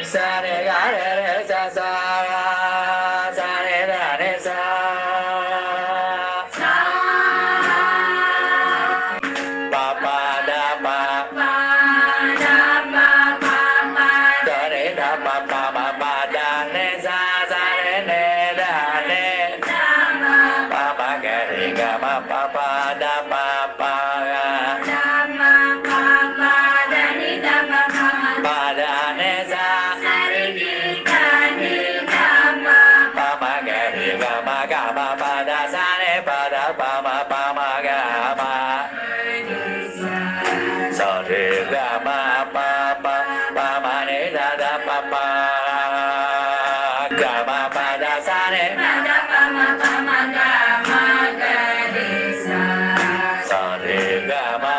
sa re ga re sa sa sa re ra re sa pa pa da pa da re da pa pa pa pa da re sa sa re ne da re pa pa ga re ga ma pa pa da pa pa Sa re ga ma